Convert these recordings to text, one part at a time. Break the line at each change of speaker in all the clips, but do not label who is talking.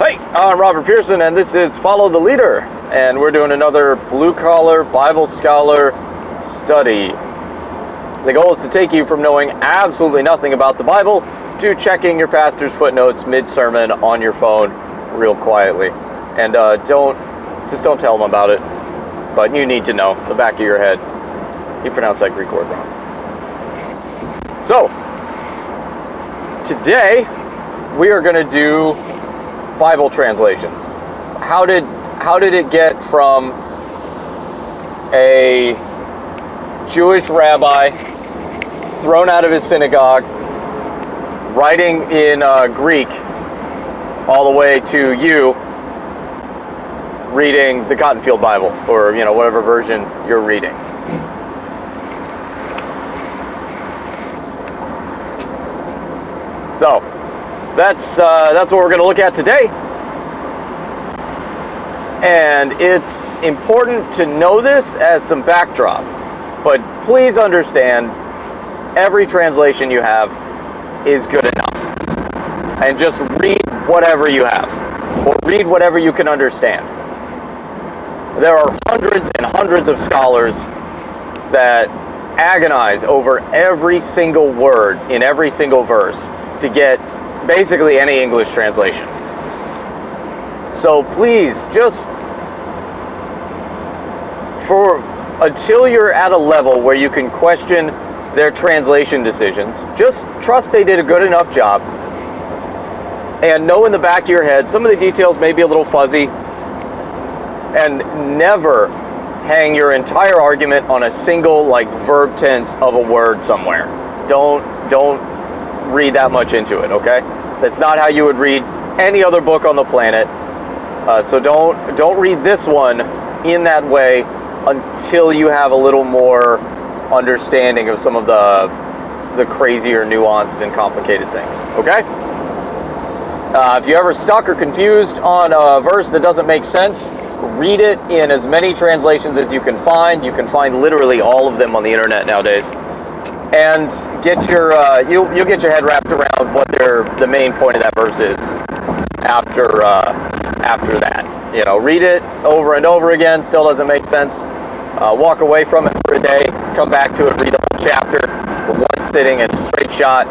Hey, I'm Robert Pearson, and this is Follow the Leader, and we're doing another blue-collar Bible scholar study. The goal is to take you from knowing absolutely nothing about the Bible to checking your pastor's footnotes mid-sermon on your phone real quietly. And don't tell them about it, but you need to know, the back of your head. You pronounced that Greek word wrong. So, today we are going to do Bible translations. How did it get from a Jewish rabbi thrown out of his synagogue, writing in Greek, all the way to you reading the Cottonfield Bible, or whatever version you're reading? So that's what we're going to look at today. And it's important to know this as some backdrop. But please understand, every translation you have is good enough. And just read whatever you have, or read whatever you can understand. There are hundreds and hundreds of scholars that agonize over every single word in every single verse to get basically any English translation. So please, just until you're at a level where you can question their translation decisions, just trust they did a good enough job, and know in the back of your head some of the details may be a little fuzzy, and never hang your entire argument on a single verb tense of a word somewhere. Don't read that much into it, okay? That's not how you would read any other book on the planet. So don't read this one in that way until you have a little more understanding of some of the crazier, nuanced, and complicated things, okay? If you're ever stuck or confused on a verse that doesn't make sense, read it in as many translations as you can find. You can find literally all of them on the internet nowadays. And get your you'll get your head wrapped around what the main point of that verse is after that. Read it over and over again, still doesn't make sense. Walk away from it for a day, come back to it, read the whole chapter with one sitting in a straight shot,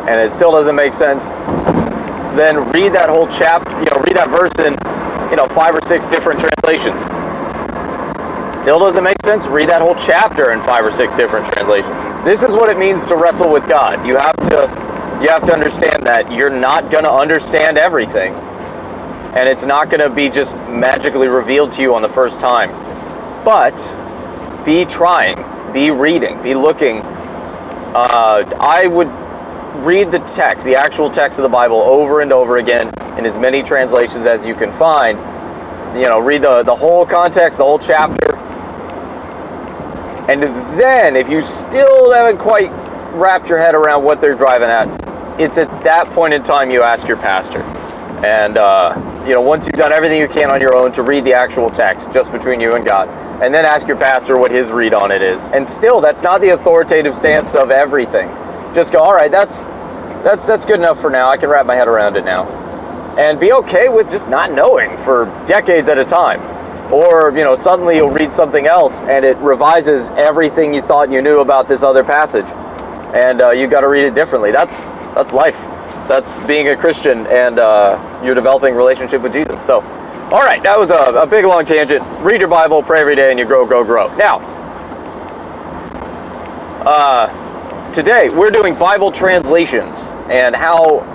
and it still doesn't make sense. Then read that whole chapter, read that verse in 5 or 6 different translations. Still doesn't make sense? Read that whole chapter in 5 or 6 different translations. This is what it means to wrestle with God. You have to understand that you're not going to understand everything, and it's not going to be just magically revealed to you on the first time. But be trying, be reading, be looking. I would read the text, the actual text of the Bible, over and over again in as many translations as you can find. Read the whole context, the whole chapter. And then, if you still haven't quite wrapped your head around what they're driving at, it's at that point in time you ask your pastor. And, once you've done everything you can on your own to read the actual text, just between you and God, and then ask your pastor what his read on it is. And still, that's not the authoritative stance of everything. Just go, all right, that's good enough for now. I can wrap my head around it now. And be okay with just not knowing for decades at a time. Or, suddenly you'll read something else and it revises everything you thought you knew about this other passage. And you've got to read it differently. That's life. That's being a Christian, and you're developing a relationship with Jesus. So, all right, that was a big, long tangent. Read your Bible, pray every day, and you grow. Now, today we're doing Bible translations and how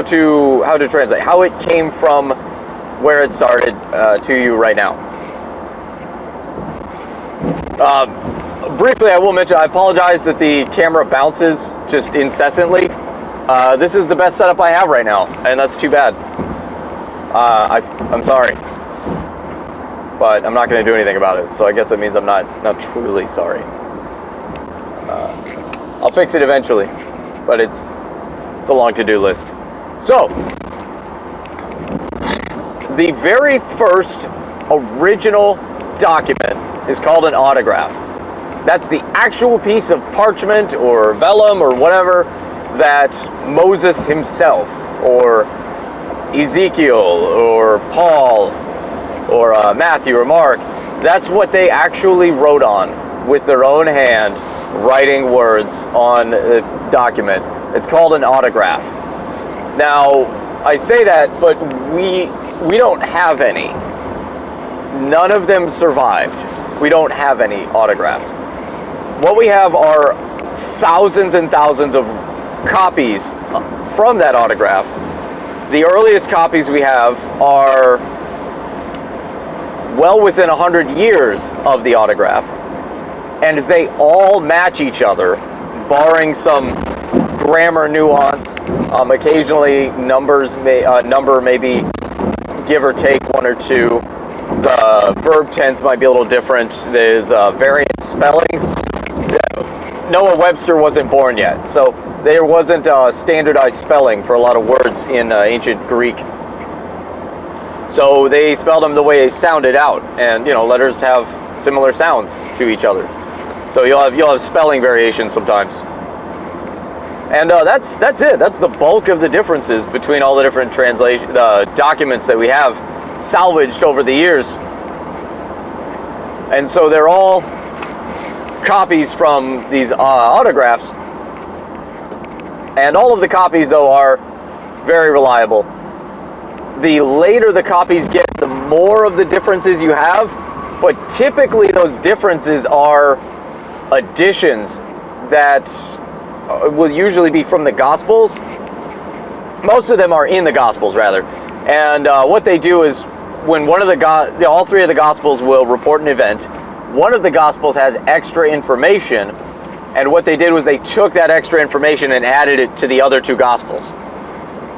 to translate, how it came from where it started to you right now. Briefly, I will mention, I apologize that the camera bounces just incessantly. This is the best setup I have right now, and that's too bad. I'm sorry, but I'm not going to do anything about it, so I guess that means I'm not truly sorry. I'll fix it eventually, but it's a long to-do list. So, the very first original document is called an autograph. That's the actual piece of parchment or vellum or whatever that Moses himself, or Ezekiel or Paul or Matthew or Mark, that's what they actually wrote on with their own hand, writing words on a document. It's called an autograph. Now, I say that, but we don't have any. None of them survived. We don't have any autographs. What we have are thousands and thousands of copies from that autograph. The earliest copies we have are well within 100 years of the autograph, and they all match each other, barring some grammar nuance. Occasionally, number maybe give or take one or two. The verb tense might be a little different. There's variant spellings. Noah Webster wasn't born yet, so there wasn't standardized spelling for a lot of words in ancient Greek. So they spelled them the way they sounded out, and letters have similar sounds to each other. So you'll have spelling variations sometimes. And that's it. That's the bulk of the differences between all the different documents that we have salvaged over the years. And so they're all copies from these autographs. And all of the copies, though, are very reliable. The later the copies get, the more of the differences you have. But typically those differences are additions that will usually be from the Gospels. Most of them are in the Gospels, rather. And what they do is, when one of all three of the Gospels will report an event, one of the Gospels has extra information, and what they did was they took that extra information and added it to the other two Gospels.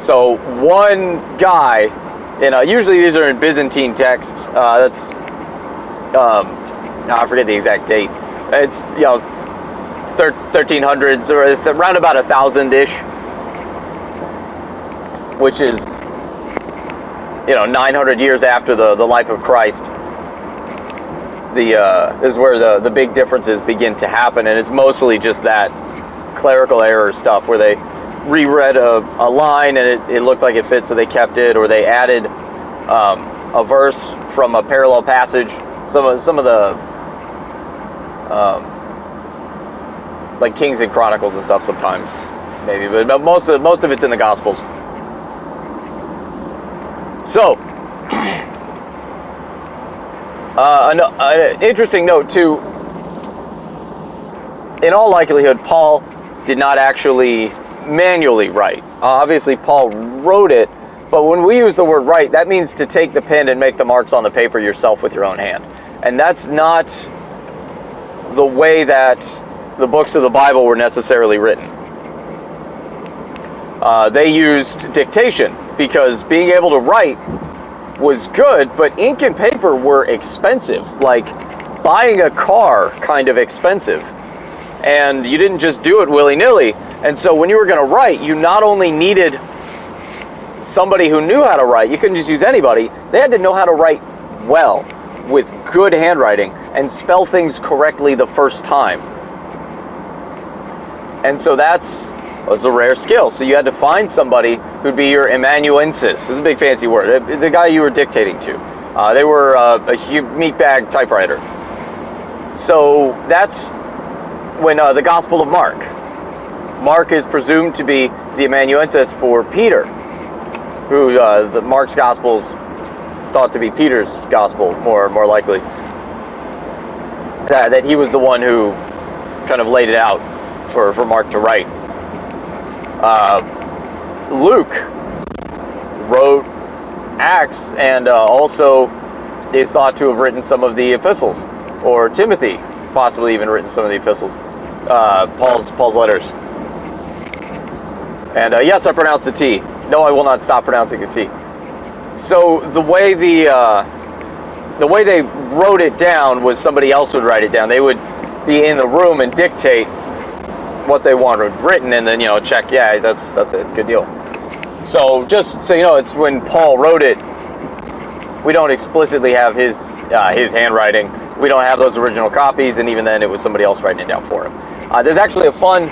So one guy, usually these are in Byzantine texts. I forget the exact date. It's 1300s, or it's around about 1000-ish, which is 900 years after the life of Christ. Is where the big differences begin to happen, and it's mostly just that clerical error stuff where they reread a line and it looked like it fit, so they kept it, or they added a verse from a parallel passage. Some of the like Kings and Chronicles and stuff sometimes, maybe, but most of it's in the Gospels. So, an interesting note too. In all likelihood, Paul did not actually manually write. Obviously, Paul wrote it, but when we use the word write, that means to take the pen and make the marks on the paper yourself with your own hand. And that's not the way that the books of the Bible were necessarily written. They used dictation, because being able to write was good, but ink and paper were expensive, like buying a car kind of expensive. And you didn't just do it willy-nilly. And so when you were going to write, you not only needed somebody who knew how to write, you couldn't just use anybody, they had to know how to write well, with good handwriting, and spell things correctly the first time. And so that was a rare skill. So you had to find somebody who'd be your amanuensis. This is a big fancy word. The guy you were dictating to. They were a meatbag typewriter. So that's when the Gospel of Mark. Mark is presumed to be the amanuensis for Peter, who the Mark's Gospel is thought to be Peter's Gospel, more likely. That he was the one who kind of laid it out for Mark to write. Luke wrote Acts, and also is thought to have written some of the epistles, or Timothy possibly even written some of the epistles, Paul's letters. And yes, I pronounced the T. No, I will not stop pronouncing the T. So the way they wrote it down was somebody else would write it down. They would be in the room and dictate what they wanted written, and then check. Yeah, that's it. Good deal. So just so you know, it's when Paul wrote it. We don't explicitly have his handwriting. We don't have those original copies, and even then, it was somebody else writing it down for him. There's actually a fun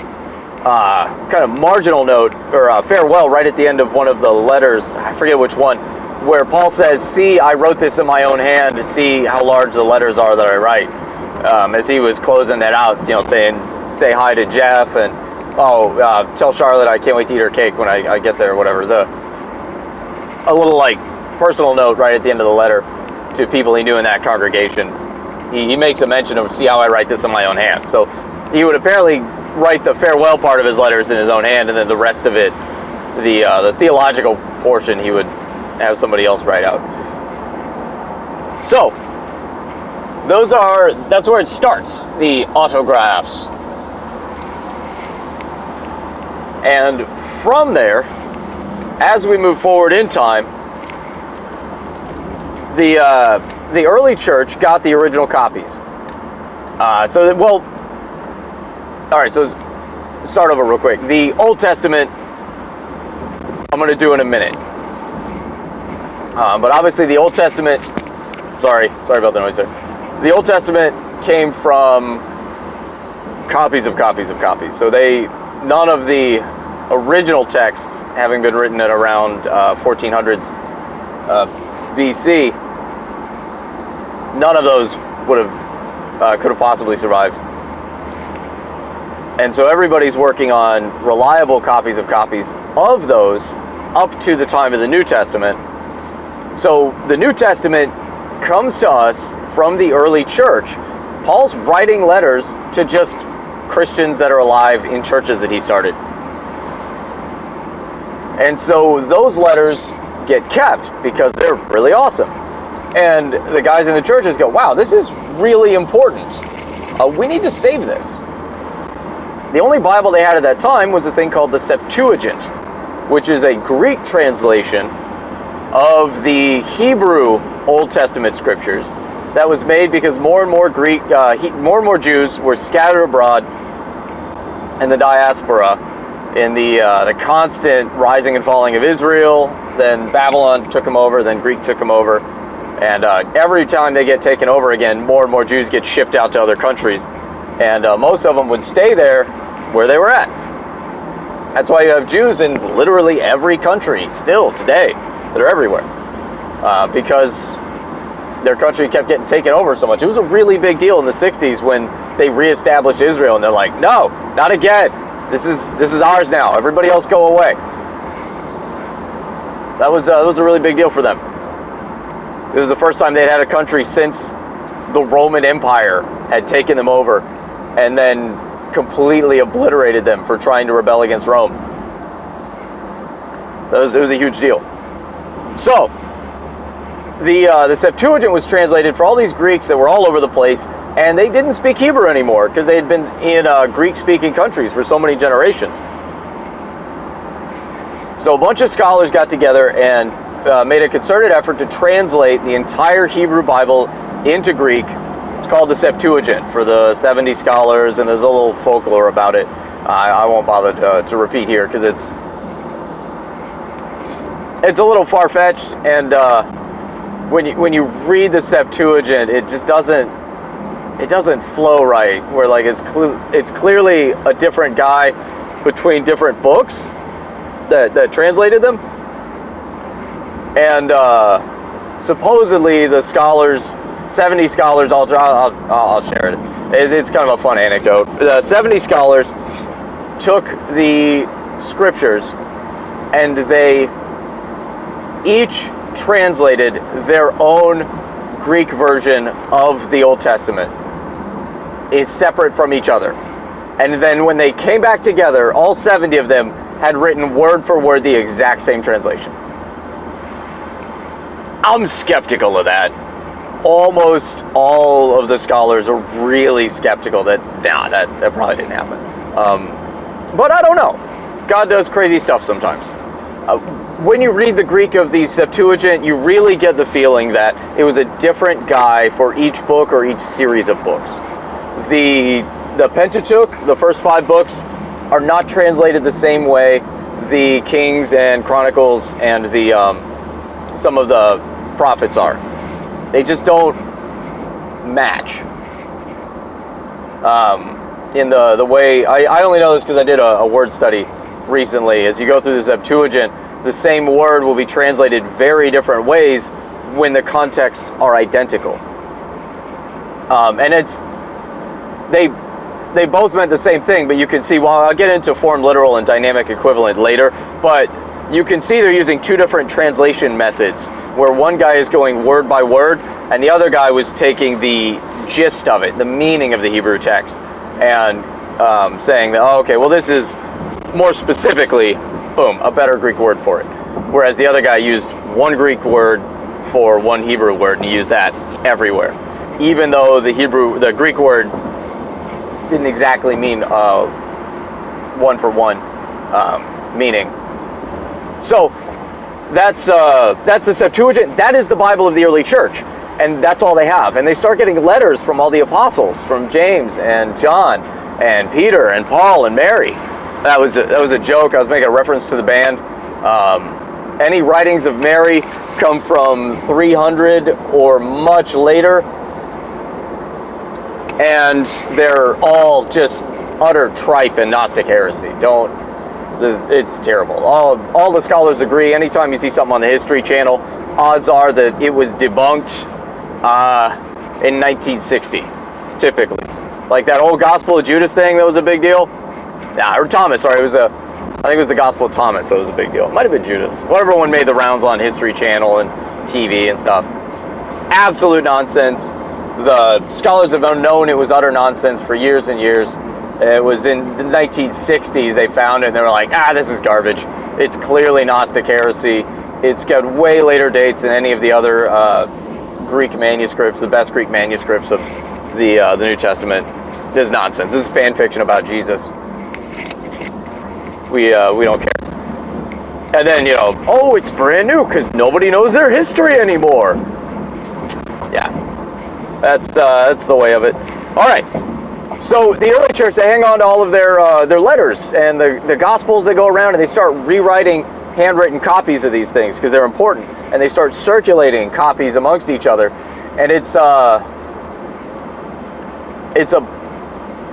kind of marginal note, or farewell, right at the end of one of the letters, I forget which one, where Paul says, "See, I wrote this in my own hand to see how large the letters are that I write." As he was closing that out, saying, "Say hi to Jeff," and tell Charlotte I can't wait to eat her cake when I get there, or whatever. A little personal note right at the end of the letter to people he knew in that congregation. He makes a mention of, "See how I write this in my own hand." So he would apparently write the farewell part of his letters in his own hand, and then the rest of it, the theological portion, he would have somebody else write out. So that's where it starts, the autographs. And from there, as we move forward in time, the early church got the original copies. So start over real quick. The Old Testament, I'm going to do in a minute. But obviously the Old Testament, sorry about the noise there. The Old Testament came from copies of copies of copies. So none of the original text, having been written at around 1400s BC, none of those could have possibly survived. And so everybody's working on reliable copies of those up to the time of the New Testament. So the New Testament comes to us from the early church. Paul's writing letters to just Christians that are alive in churches that he started. And so those letters get kept because they're really awesome. And the guys in the churches go, "Wow, this is really important. We need to save this." The only Bible they had at that time was a thing called the Septuagint, which is a Greek translation of the Hebrew Old Testament scriptures that was made because more and more Jews were scattered abroad in the diaspora in the constant rising and falling of Israel. Then Babylon took them over, then Greek took them over, and every time they get taken over again, more and more Jews get shipped out to other countries, and most of them would stay there where they were at. That's why you have Jews in literally every country still today that are everywhere, because their country kept getting taken over so much. It was a really big deal in the 60s when they reestablished Israel, and they're like, "No, not again. This is ours now. Everybody else go away." That was a really big deal for them. It was the first time they'd had a country since the Roman Empire had taken them over and then completely obliterated them for trying to rebel against Rome. So it was a huge deal. So the Septuagint was translated for all these Greeks that were all over the place, and they didn't speak Hebrew anymore because they had been in Greek-speaking countries for so many generations. So a bunch of scholars got together and made a concerted effort to translate the entire Hebrew Bible into Greek. It's called the Septuagint for the 70 scholars, and there's a little folklore about it. I won't bother to repeat here because it's a little far-fetched, and when you read the Septuagint, it just doesn't flow right. Where it's clearly a different guy between different books that translated them, and supposedly the scholars, 70 scholars, I'll share it. It's kind of a fun anecdote. The 70 scholars took the scriptures and they each translated their own Greek version of the Old Testament. It's separate from each other. And then when they came back together, all 70 of them had written word for word the exact same translation. I'm skeptical of that. Almost all of the scholars are really skeptical that probably didn't happen. But I don't know. God does crazy stuff sometimes. When you read the Greek of the Septuagint, you really get the feeling that it was a different guy for each book or each series of books. The Pentateuch, the first 5 books, are not translated the same way the Kings and Chronicles and the some of the prophets are. They just don't match. in the way, I only know this because I did a word study recently. As you go through the Septuagint, the same word will be translated very different ways when the contexts are identical. And they both meant the same thing, but you can see, well, I'll get into form literal and dynamic equivalent later, but you can see they're using two different translation methods, where one guy is going word by word, and the other guy was taking the gist of it, the meaning of the Hebrew text, and saying that, oh, okay, well, this is more specifically, boom, a better Greek word for it. Whereas the other guy used one Greek word for one Hebrew word, and he used that everywhere. Even though the Greek word didn't exactly mean one for one meaning. So that's the Septuagint. That is the Bible of the early church, and that's all they have. And they start getting letters from all the apostles, from James and John and Peter and Paul and Mary. That was a joke. I was making a reference to the band. Any writings of Mary come from 300 or much later, and they're all just utter tripe and Gnostic heresy. It's terrible. All the scholars agree. Anytime you see something on the History Channel, odds are that it was debunked in 1960, typically. Like that whole Gospel of Judas thing, that was a big deal. Or Thomas, sorry, I think it was the Gospel of Thomas that was a big deal. It might have been Judas. Whatever one made the rounds on History Channel and TV and stuff. Absolute nonsense. The scholars have known it was utter nonsense for years and years. It was in the 1960s they found it, and they were like, this is garbage. It's clearly Gnostic heresy. It's got way later dates than any of the other Greek manuscripts, the best Greek manuscripts of the New Testament. This is nonsense. This is fan fiction about Jesus. We don't care. And then, it's brand new because nobody knows their history anymore. Yeah, that's the way of it. All right. So the early church, they hang on to all of their letters and the Gospels. They go around and they start rewriting handwritten copies of these things because they're important, and they start circulating copies amongst each other. And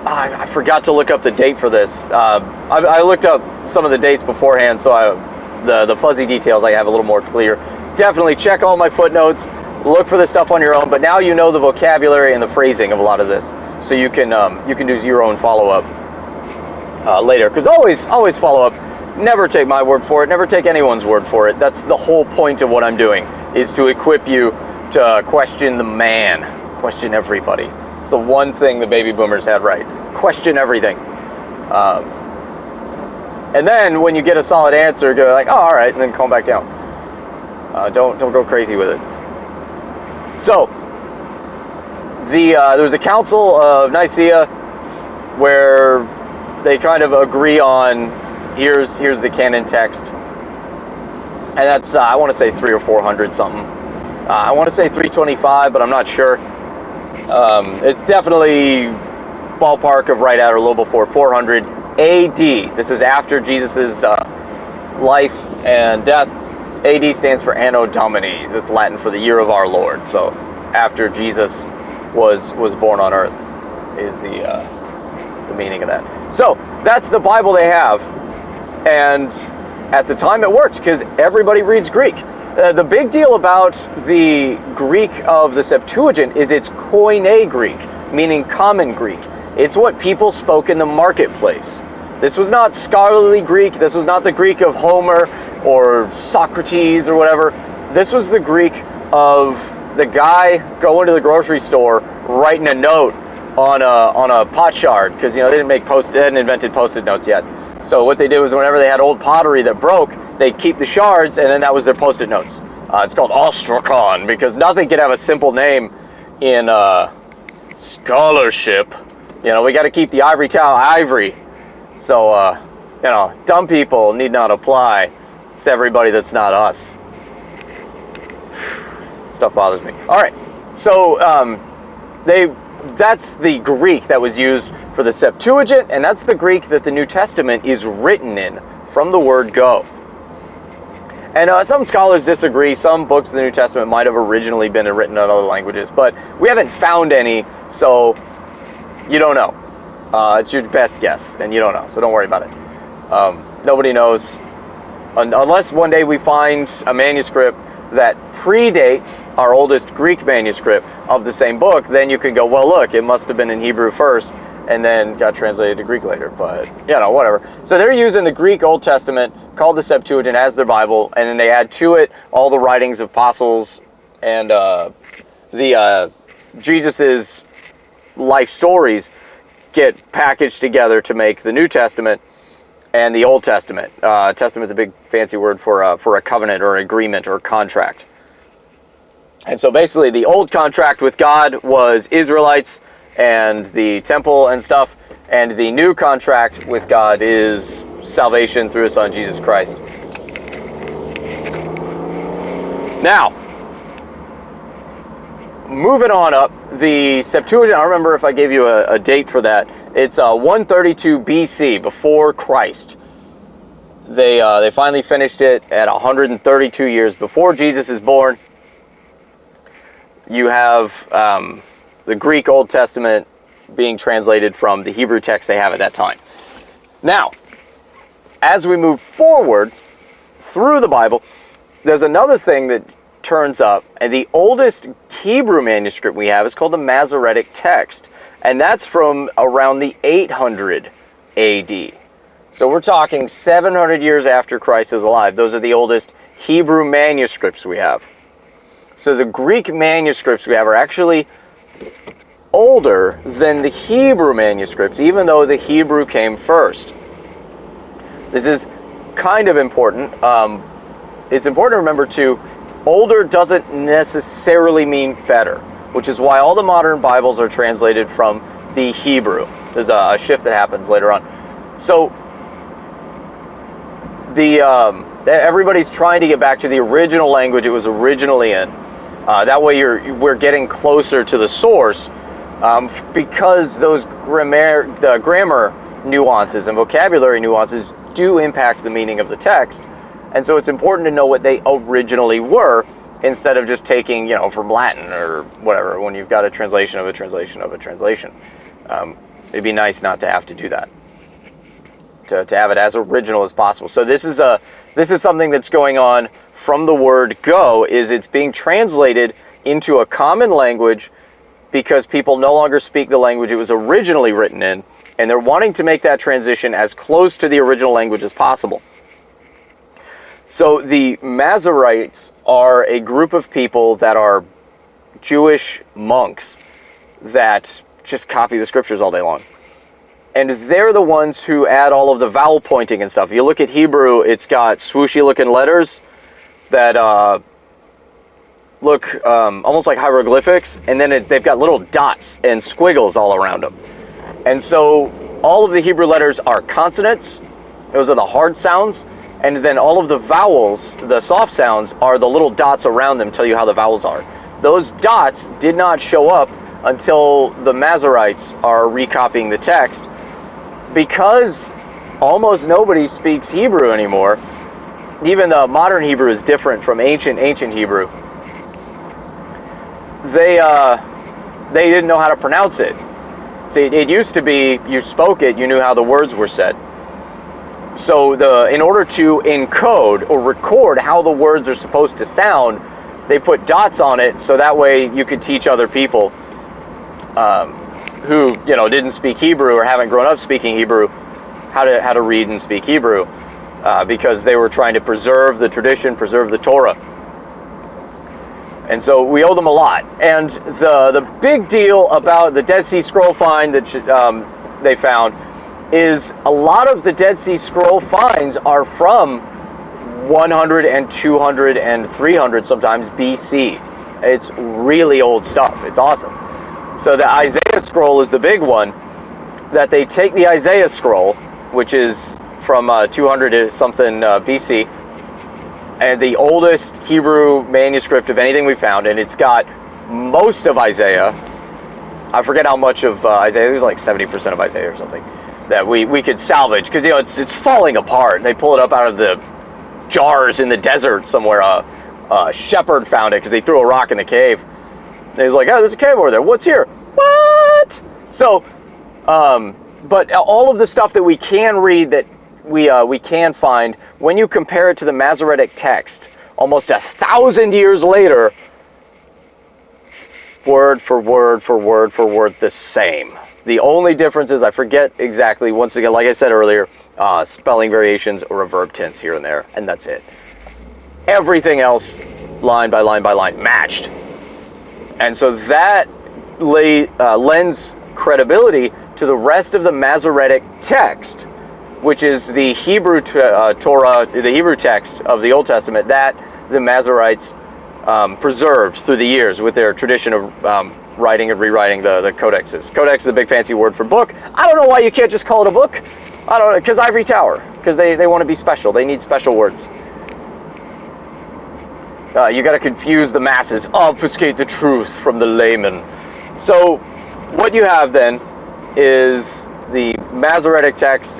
I forgot to look up the date for this. I looked up some of the dates beforehand, so the fuzzy details I have a little more clear. Definitely check all my footnotes. Look for this stuff on your own, but now you know the vocabulary and the phrasing of a lot of this, so you can do your own follow-up later. Because always follow up. Never take my word for it. Never take anyone's word for it. That's the whole point of what I'm doing, is to equip you to question the man, question everybody. It's the one thing the baby boomers had right. Question everything. And then when you get a solid answer, go like, oh, all right, and then calm back down. Don't go crazy with it. So, there was a council of Nicaea where they kind of agree on here's the canon text, and that's I want to say 300 or 400 something. I want to say 325, but I'm not sure. It's definitely ballpark of right at or a little before 400 AD. This is after Jesus' life and death. AD stands for Anno Domini. That's Latin for the year of our Lord. So after Jesus was born on earth is the meaning of that. So that's the Bible they have, and at the time it works because everybody reads Greek. The big deal about the Greek of the Septuagint is it's Koine Greek, meaning common Greek. It's what people spoke in the marketplace. This was not scholarly Greek. This was not the Greek of Homer or Socrates or whatever. This was the Greek of the guy going to the grocery store, writing a note on a pot shard, because they hadn't invented Post-it notes yet. So what they did was whenever they had old pottery that broke, they'd keep the shards, and then that was their Post-it notes. It's called Ostrakhan because nothing could have a simple name in scholarship. We got to keep the ivory tower ivory. So dumb people need not apply. It's everybody that's not us. Stuff bothers me. All right, so that's the Greek that was used for the Septuagint, and that's the Greek that the New Testament is written in, from the word go. And some scholars disagree. Some books in the New Testament might have originally been written in other languages, but we haven't found any, so you don't know. It's your best guess, and you don't know, so don't worry about it. Nobody knows. Unless one day we find a manuscript that predates our oldest Greek manuscript of the same book, then you can go, well, look, it must have been in Hebrew first, and then got translated to Greek later, but, whatever. So they're using the Greek Old Testament, called the Septuagint, as their Bible, and then they add to it all the writings of apostles and Jesus's life stories get packaged together to make the New Testament and the Old Testament. Testament's a big fancy word for a covenant or an agreement or contract. And so basically the old contract with God was Israelites and the temple and stuff, and the new contract with God is salvation through His Son, Jesus Christ. Now, moving on up, the Septuagint, I don't remember if I gave you a date for that. It's 132 BC, before Christ. They finally finished it at 132 years before Jesus is born. You have the Greek Old Testament being translated from the Hebrew text they have at that time. Now, as we move forward through the Bible, there's another thing that turns up, and the oldest Hebrew manuscript we have is called the Masoretic text, and that's from around the 800 AD. So we're talking 700 years after Christ is alive. Those are the oldest Hebrew manuscripts we have. So the Greek manuscripts we have are actually older than the Hebrew manuscripts, even though the Hebrew came first. This is kind of important. It's important to remember too, older doesn't necessarily mean better, which is why all the modern Bibles are translated from the Hebrew. There's a shift that happens later on. So everybody's trying to get back to the original language it was originally in. That way we're getting closer to the source, because those grammar nuances and vocabulary nuances do impact the meaning of the text. And so it's important to know what they originally were, instead of just taking, from Latin or whatever, when you've got a translation of a translation of a translation. It'd be nice not to have to do that, to have it as original as possible. So this is something that's going on from the word go, is it's being translated into a common language because people no longer speak the language it was originally written in, and they're wanting to make that transition as close to the original language as possible. So the Masoretes are a group of people that are Jewish monks that just copy the scriptures all day long. And they're the ones who add all of the vowel pointing and stuff. You look at Hebrew, it's got swooshy looking letters that look almost like hieroglyphics, and then they've got little dots and squiggles all around them. And so all of the Hebrew letters are consonants. Those are the hard sounds. And then all of the vowels, the soft sounds, are the little dots around them, tell you how the vowels are. Those dots did not show up until the Masoretes are recopying the text, because almost nobody speaks Hebrew anymore. Even the modern Hebrew is different from ancient Hebrew. They didn't know how to pronounce it. See, it used to be you spoke it, you knew how the words were said. So in order to encode or record how the words are supposed to sound, they put dots on it, so that way you could teach other people who didn't speak Hebrew or haven't grown up speaking Hebrew how to read and speak Hebrew, because they were trying to preserve the tradition, preserve the Torah. And so we owe them a lot. And the big deal about the Dead Sea Scroll find that they found is a lot of the Dead Sea Scroll finds are from 100 and 200 and 300 sometimes BC. It's really old stuff. It's awesome. So the Isaiah scroll is the big one, that they take the Isaiah scroll, which is from 200 something BC, and the oldest Hebrew manuscript of anything we found, and it's got most of Isaiah. I forget how much of Isaiah. It was like 70% of Isaiah or something that we could salvage, because it's falling apart. They pull it up out of the jars in the desert somewhere. A shepherd found it because they threw a rock in the cave. And he was like, "Oh, there's a cave over there. What's here?" What? So But all of the stuff that we can read, that we can find, when you compare it to the Masoretic text, almost 1,000 years later, word for word for word for word the same. The only difference is, I forget exactly, once again, like I said earlier, spelling variations or a verb tense here and there, and that's it. Everything else, line by line by line, matched. And so that lends credibility to the rest of the Masoretic text, which is the Hebrew Torah, the Hebrew text of the Old Testament, that the Masoretes preserved through the years with their tradition of writing and rewriting the codexes. Codex is a big fancy word for book. I don't know why you can't just call it a book. I don't know, because Ivory Tower, because they want to be special. They need special words. You got to confuse the masses, obfuscate the truth from the layman. So what you have then is the Masoretic text.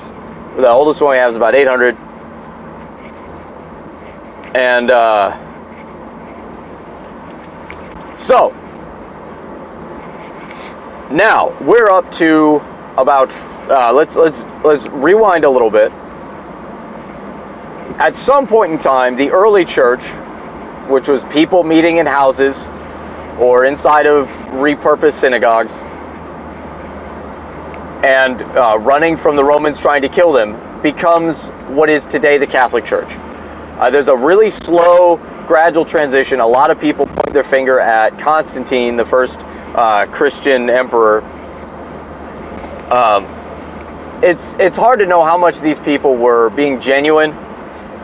The oldest one we have is about 800. And so now we're up to about let's rewind a little bit. At some point in time, the early church, which was people meeting in houses or inside of repurposed synagogues and running from the Romans trying to kill them, becomes what is today the Catholic Church. There's a really slow, gradual transition. A lot of people point their finger at Constantine, the first Christian emperor. It's hard to know how much these people were being genuine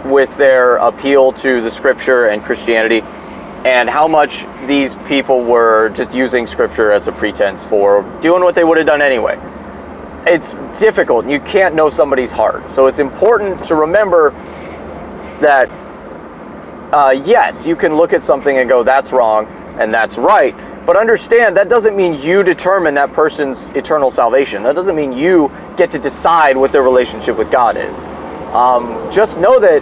with their appeal to the scripture and Christianity, and how much these people were just using scripture as a pretense for doing what they would have done anyway. It's difficult. You can't know somebody's heart. So it's important to remember that, yes, you can look at something and go, that's wrong and that's right. But understand, that doesn't mean you determine that person's eternal salvation. That doesn't mean you get to decide what their relationship with God is. Just know that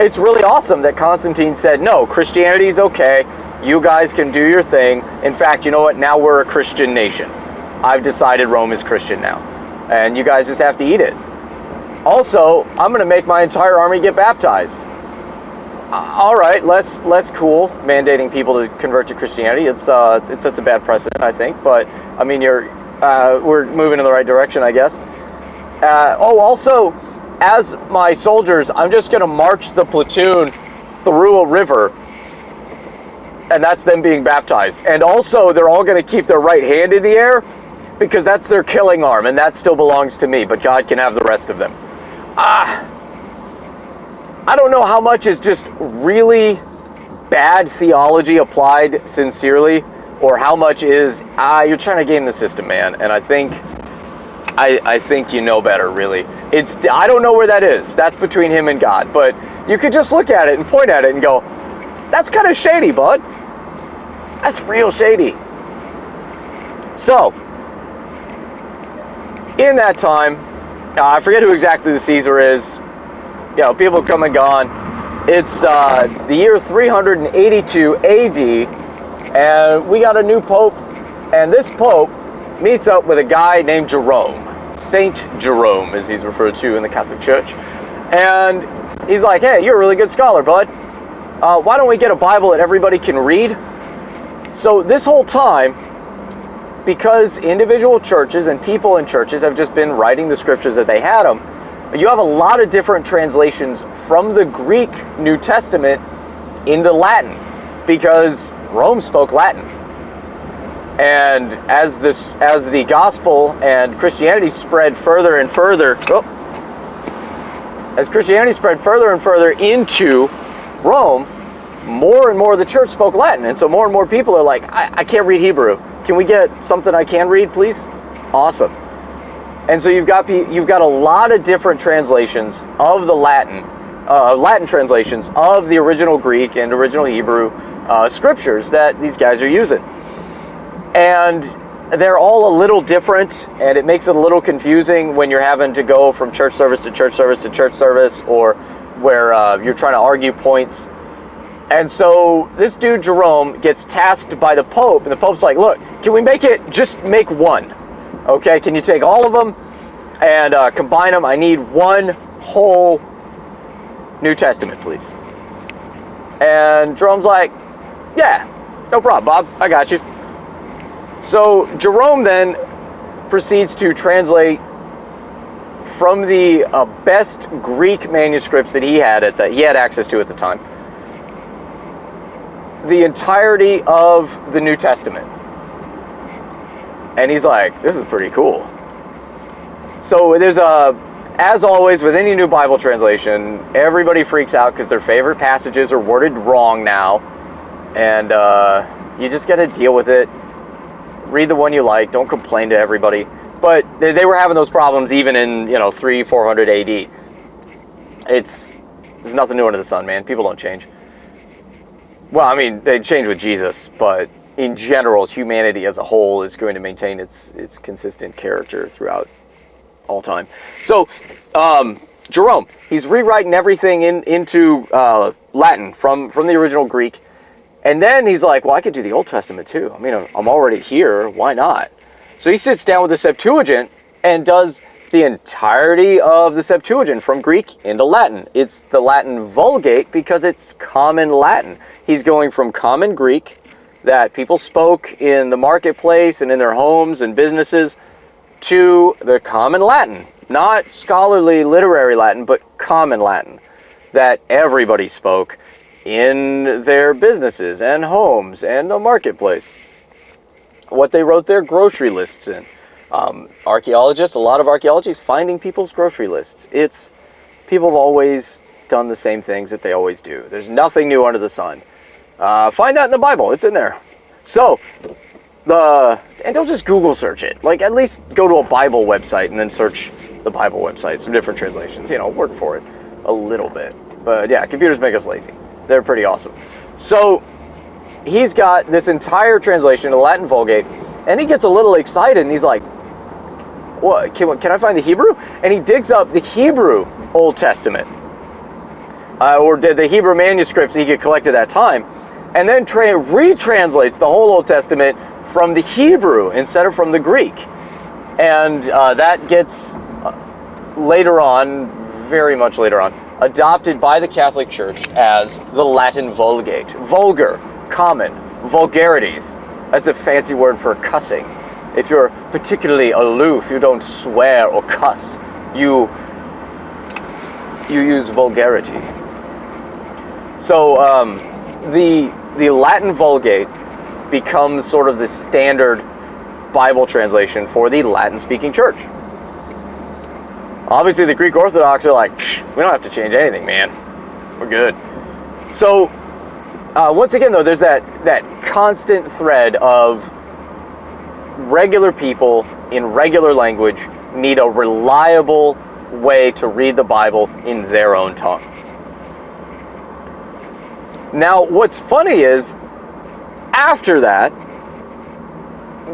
it's really awesome that Constantine said, no, Christianity's okay. You guys can do your thing. In fact, you know what? Now we're a Christian nation. I've decided Rome is Christian now. And you guys just have to eat it. Also, I'm going to make my entire army get baptized. All right, less cool mandating people to convert to Christianity. It's such a bad precedent, I think. But I mean, we're moving in the right direction, I guess. Also, as my soldiers, I'm just going to march the platoon through a river, and that's them being baptized. And also, they're all going to keep their right hand in the air, because that's their killing arm, and that still belongs to me. But God can have the rest of them. I don't know how much is just really bad theology applied sincerely, or how much is, you're trying to game the system, man. And I think you know better, really. I don't know where that is. That's between him and God. But you could just look at it and point at it and go, that's kind of shady, bud. That's real shady. So, in that time, I forget who exactly the Caesar is. You know, people have come and gone. It's the year 382 AD, and we got a new pope, and this pope meets up with a guy named Jerome, Saint Jerome, as he's referred to in the Catholic Church, and he's like, hey, you're a really good scholar, bud. Why don't we get a Bible that everybody can read? So this whole time, because individual churches and people in churches have just been writing the scriptures that they had them, you have a lot of different translations from the Greek New Testament into Latin, because Rome spoke Latin. And as the gospel and Christianity spread further and further, into Rome, more and more of the church spoke Latin. And so more and more people are like, I can't read Hebrew. Can we get something I can read, please? Awesome. And so you've got a lot of different translations of the Latin translations of the original Greek and original Hebrew scriptures that these guys are using. And they're all a little different, and it makes it a little confusing when you're having to go from church service to church service to church service, or where you're trying to argue points. And so this dude Jerome gets tasked by the Pope, and the Pope's like, look, can we just make one? Okay, can you take all of them and combine them? I need one whole New Testament, please. And Jerome's like, yeah, no problem, Bob, I got you. So Jerome then proceeds to translate from the best Greek manuscripts that he had access to at the time, the entirety of the New Testament. And he's like, this is pretty cool. So there's as always with any new Bible translation, everybody freaks out because their favorite passages are worded wrong now. And you just got to deal with it. Read the one you like. Don't complain to everybody. But they were having those problems even in 300-400 AD. There's nothing new under the sun, man. People don't change. Well, I mean, they change with Jesus, but in general, humanity as a whole is going to maintain its consistent character throughout all time. So, Jerome, he's rewriting everything into Latin from the original Greek. And then he's like, well, I could do the Old Testament too. I mean, I'm already here. Why not? So he sits down with the Septuagint and does the entirety of the Septuagint from Greek into Latin. It's the Latin Vulgate because it's common Latin. He's going from common Greek that people spoke in the marketplace and in their homes and businesses to the common Latin. Not scholarly literary Latin, but common Latin that everybody spoke in their businesses and homes and the marketplace. What they wrote their grocery lists in. Archaeologists, a lot of archaeology is finding people's grocery lists. People have always done the same things that they always do. There's nothing new under the sun. Find that in the Bible. It's in there. So, and don't just Google search it. Like, at least go to a Bible website and then search the Bible website. Some different translations. Work for it a little bit. But yeah, computers make us lazy. They're pretty awesome. So, he's got this entire translation of the Latin Vulgate, and he gets a little excited, and he's like, "What? Can I find the Hebrew?" And he digs up the Hebrew Old Testament, or the Hebrew manuscripts he could collect at that time, and then retranslates the whole Old Testament from the Hebrew instead of from the Greek. And that gets later on, very much later on, adopted by the Catholic Church as the Latin Vulgate. Vulgar, common, vulgarities. That's a fancy word for cussing. If you're particularly aloof, you don't swear or cuss. You use vulgarity. So the Latin Vulgate becomes sort of the standard Bible translation for the Latin-speaking church. Obviously, the Greek Orthodox are like, we don't have to change anything, man. We're good. So, once again, though, there's that constant thread of regular people in regular language need a reliable way to read the Bible in their own tongue. Now, what's funny is, after that,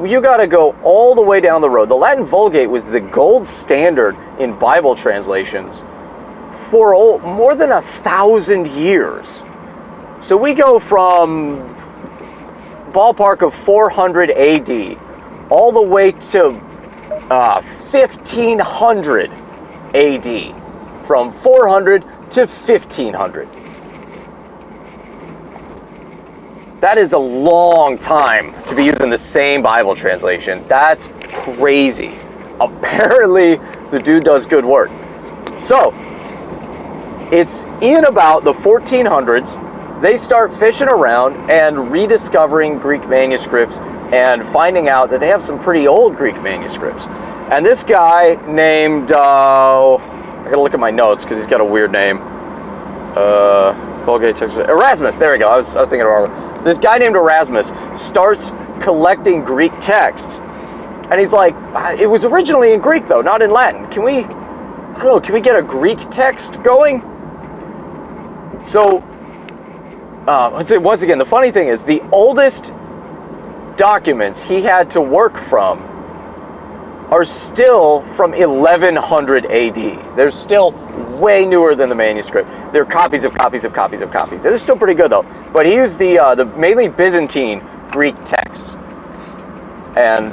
you got to go all the way down the road. The Latin Vulgate was the gold standard in Bible translations for more than 1,000 years. So we go from ballpark of 400 AD all the way to 1500 AD. From 400 to 1500. That is a long time to be using the same Bible translation. That's crazy. Apparently, the dude does good work. So, it's in about the 1400s, they start fishing around and rediscovering Greek manuscripts and finding out that they have some pretty old Greek manuscripts. And this guy named, I gotta look at my notes because he's got a weird name. Vulgate text, Erasmus, there we go, I was thinking of wrong. This guy named Erasmus starts collecting Greek texts. And he's like, it was originally in Greek though, not in Latin. Can we get a Greek text going? So, once again, the funny thing is, the oldest documents he had to work from are still from 1100 AD. They're still way newer than the manuscript. They're copies of copies of copies of copies. They're still pretty good though. But he used the mainly Byzantine Greek texts, and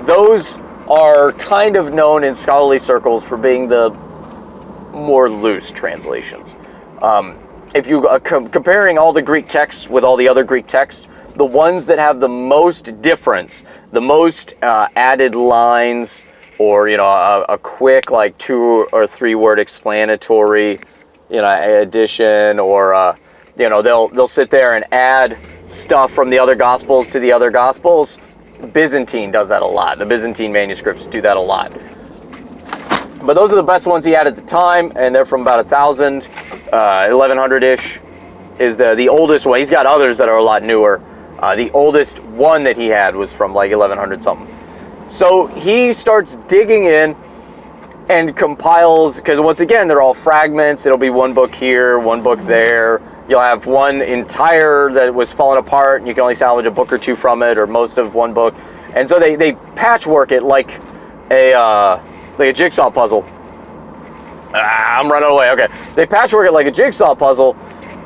those are kind of known in scholarly circles for being the more loose translations. If you comparing all the Greek texts with all the other Greek texts, the ones that have the most difference, the most added lines, or a quick like 2 or 3 word explanatory addition, or they'll sit there and add stuff from the other gospels to the other gospels. Byzantine does that a lot. The Byzantine manuscripts do that a lot. But those are the best ones he had at the time, and they're from about 1000, 1100-ish is the oldest one. He's got others that are a lot newer. The oldest one that he had was from like 1100 something. So he starts digging in and compiles, because once again, they're all fragments. It'll be one book here, one book there. You'll have one entire that was falling apart, and you can only salvage a book or two from it, or most of one book. And so they patchwork it like a jigsaw puzzle. I'm running away. Okay, they patchwork it like a jigsaw puzzle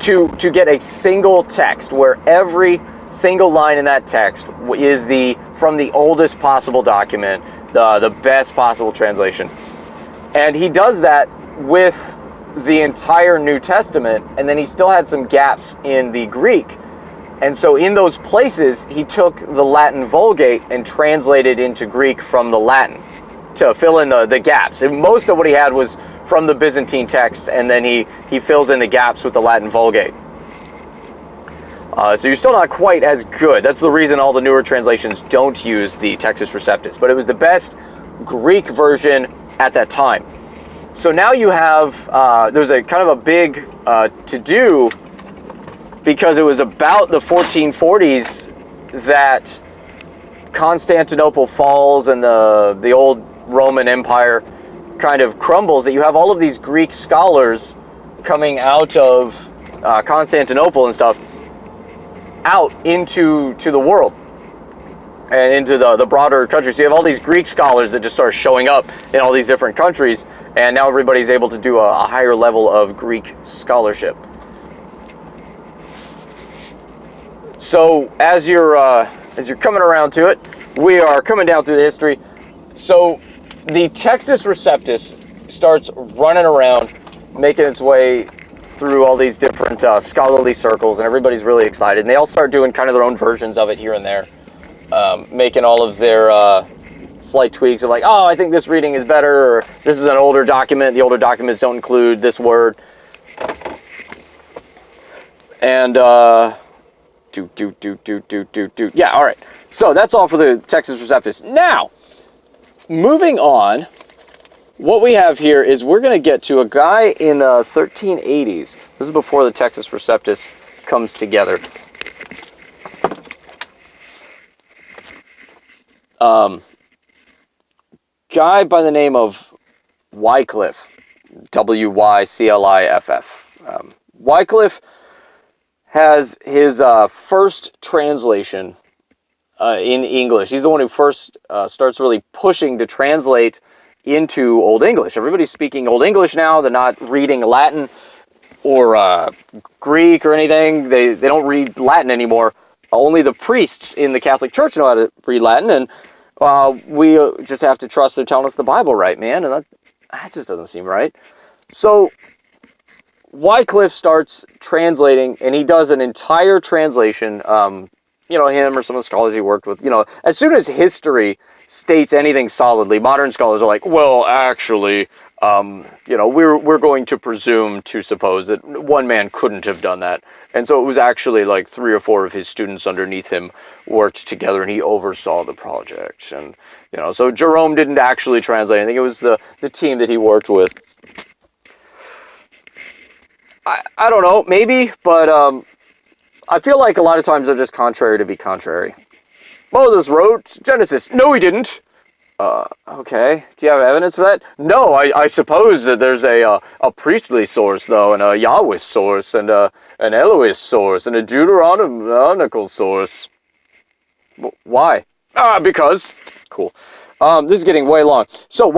to get a single text where every single line in that text is from the oldest possible document, the best possible translation. And he does that with the entire New Testament, and then he still had some gaps in the Greek. And so in those places, he took the Latin Vulgate and translated into Greek from the Latin to fill in the gaps. And most of what he had was from the Byzantine text, and then he fills in the gaps with the Latin Vulgate. So you're still not quite as good. That's the reason all the newer translations don't use the Textus Receptus. But it was the best Greek version at that time. So now you have, there's a kind of a big to-do, because it was about the 1440s that Constantinople falls and the old Roman Empire kind of crumbles, that you have all of these Greek scholars coming out of Constantinople and stuff out into the world and into the broader country. So you have all these Greek scholars that just start showing up in all these different countries, and now everybody's able to do a higher level of Greek scholarship. So as you're coming around to it, we are coming down through the history. So the Textus Receptus starts running around, making its way through all these different scholarly circles, and everybody's really excited. And they all start doing kind of their own versions of it here and there, making all of their slight tweaks of like, oh, I think this reading is better, or this is an older document. The older documents don't include this word. And yeah, all right. So that's all for the Textus Receptus. Now, moving on, what we have here is we're going to get to a guy in 1380s. This is before the Textus Receptus comes together. Guy by the name of Wycliff, Wycliff. Wycliff has his first translation in English. He's the one who first starts really pushing to translate into Old English. Everybody's speaking Old English now. They're not reading Latin or Greek or anything. They don't read Latin anymore. Only the priests in the Catholic Church know how to read Latin, and we just have to trust they're telling us the Bible right, man, and that just doesn't seem right. So Wycliff starts translating, and he does an entire translation. Him or some of the scholars he worked with, as soon as history states anything solidly, modern scholars are like, well, actually, we're going to presume to suppose that one man couldn't have done that. And so it was actually like 3 or 4 of his students underneath him worked together, and he oversaw the project. And, so Jerome didn't actually translate. I think it was the team that he worked with. I don't know, maybe, but I feel like a lot of times they're just contrary to be contrary. Moses wrote Genesis. No, he didn't. Okay. Do you have evidence for that? No, I suppose that there's a priestly source, though, and a Yahweh source, and an Elohist source, and a Deuteronomical source. Why? Because. Cool. This is getting way long. So,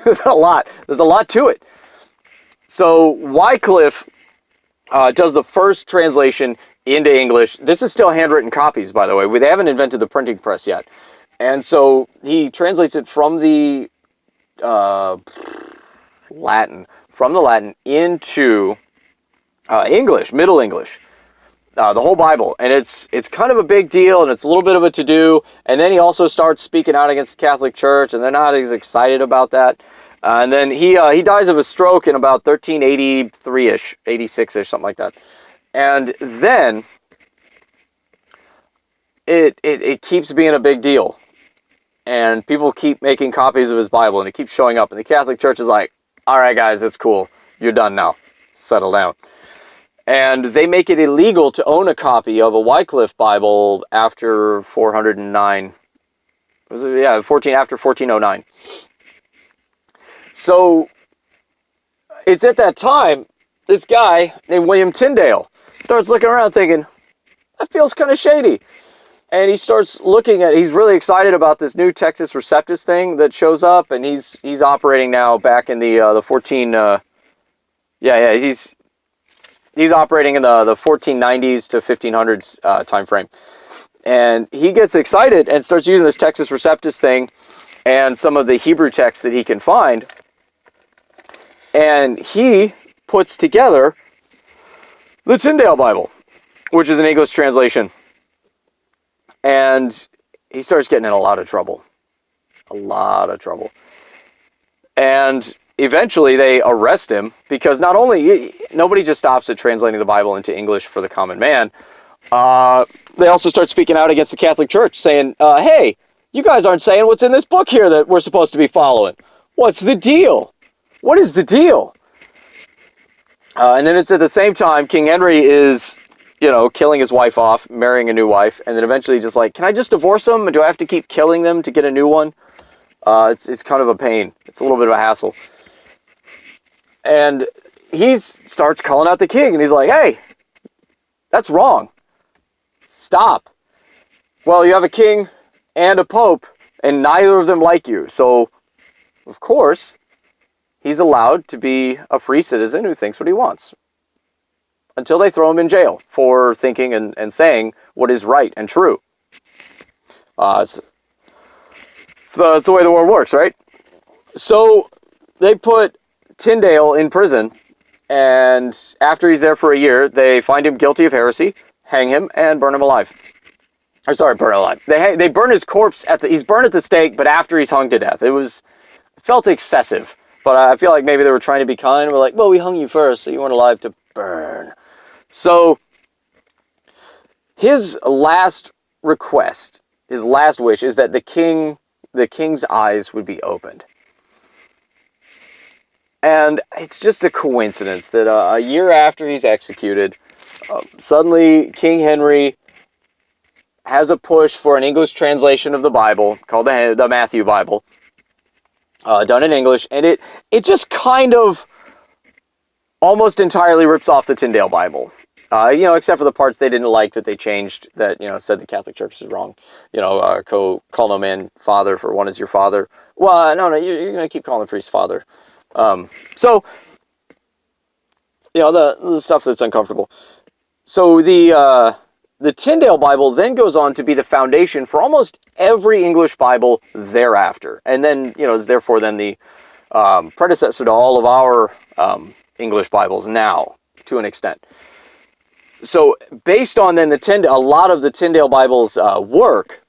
there's a lot. There's a lot to it. So, Wycliff does the first translation into English. This is still handwritten copies, by the way. They haven't invented the printing press yet. And so he translates it from the Latin into English, Middle English, the whole Bible, and it's kind of a big deal, and it's a little bit of a to-do. And then he also starts speaking out against the Catholic Church, and they're not as excited about that. And then he dies of a stroke in about 1383-ish, 86-ish, something like that. And then it keeps being a big deal, and people keep making copies of his Bible, and it keeps showing up, and the Catholic Church is like, all right, guys, it's cool. You're done now. Settle down. And they make it illegal to own a copy of a Wycliff Bible after 409. After 1409. So it's at that time, this guy named William Tyndale starts looking around thinking, that feels kind of shady. And he starts he's really excited about this new Textus Receptus thing that shows up, and he's operating now back in the 14, he's operating in the 1490s to 1500s time frame. And he gets excited and starts using this Textus Receptus thing and some of the Hebrew texts that he can find. And he puts together the Tyndale Bible, which is an English translation. And he starts getting in a lot of trouble. And eventually they arrest him, because nobody just stops at translating the Bible into English for the common man. They also start speaking out against the Catholic Church, saying, hey, you guys aren't saying what's in this book here that we're supposed to be following. What's the deal? What is the deal? And then it's at the same time, King Henry is, killing his wife off, marrying a new wife, and then eventually just like, can I just divorce them? And do I have to keep killing them to get a new one? It's kind of a pain. It's a little bit of a hassle. And he starts calling out the king, and he's like, hey, that's wrong. Stop. Well, you have a king and a pope, and neither of them like you. So, of course, he's allowed to be a free citizen who thinks what he wants, until they throw him in jail for thinking and saying what is right and true. It's the way the world works, right? So they put Tyndale in prison, and after he's there for a year, they find him guilty of heresy, hang him, and burn him alive. Burn him alive. They burn his corpse he's burned at the stake, but after he's hung to death. It felt excessive, but I feel like maybe they were trying to be kind. We're like, well, we hung you first, so you weren't alive to burn. So his last request, his last wish, is that the king's eyes would be opened. And it's just a coincidence that a year after he's executed, suddenly King Henry has a push for an English translation of the Bible called the Matthew Bible, done in English, and it just kind of almost entirely rips off the Tyndale Bible. Except for the parts they didn't like that they changed, that, said the Catholic Church is wrong. Call no man father, for one is your father. Well, no, you're going to keep calling the priest father. The stuff that's uncomfortable. So the Tyndale Bible then goes on to be the foundation for almost every English Bible thereafter. And then, is therefore then the predecessor to all of our English Bibles now, to an extent. So based on then a lot of the Tyndale Bible's work,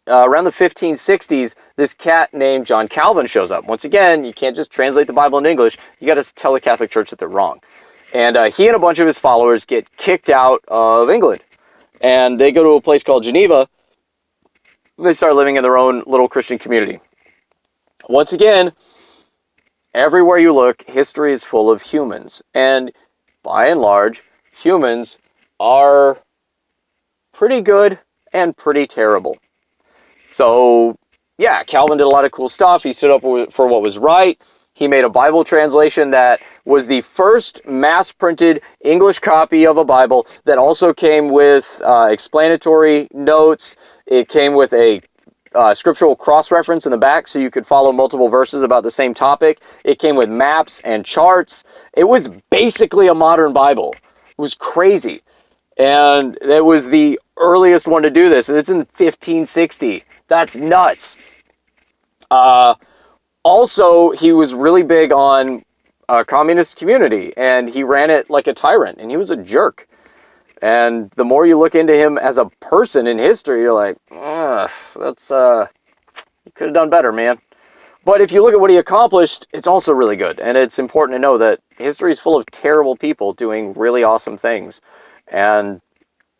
around the 1560s, this cat named John Calvin shows up. Once again, you can't just translate the Bible into English. You got to tell the Catholic Church that they're wrong. And he and a bunch of his followers get kicked out of England. And they go to a place called Geneva. They start living in their own little Christian community. Once again, everywhere you look, history is full of humans. And by and large, humans are pretty good and pretty terrible. So, yeah, Calvin did a lot of cool stuff. He stood up for what was right. He made a Bible translation that was the first mass-printed English copy of a Bible that also came with explanatory notes. It came with a scriptural cross-reference in the back so you could follow multiple verses about the same topic. It came with maps and charts. It was basically a modern Bible. It was crazy. And it was the earliest one to do this. And it's in 1560. That's nuts. Also, he was really big on a communist community, and he ran it like a tyrant, and he was a jerk. And the more you look into him as a person in history, you're like, that's, you could have done better, man. But if you look at what he accomplished, it's also really good. And it's important to know that history is full of terrible people doing really awesome things. And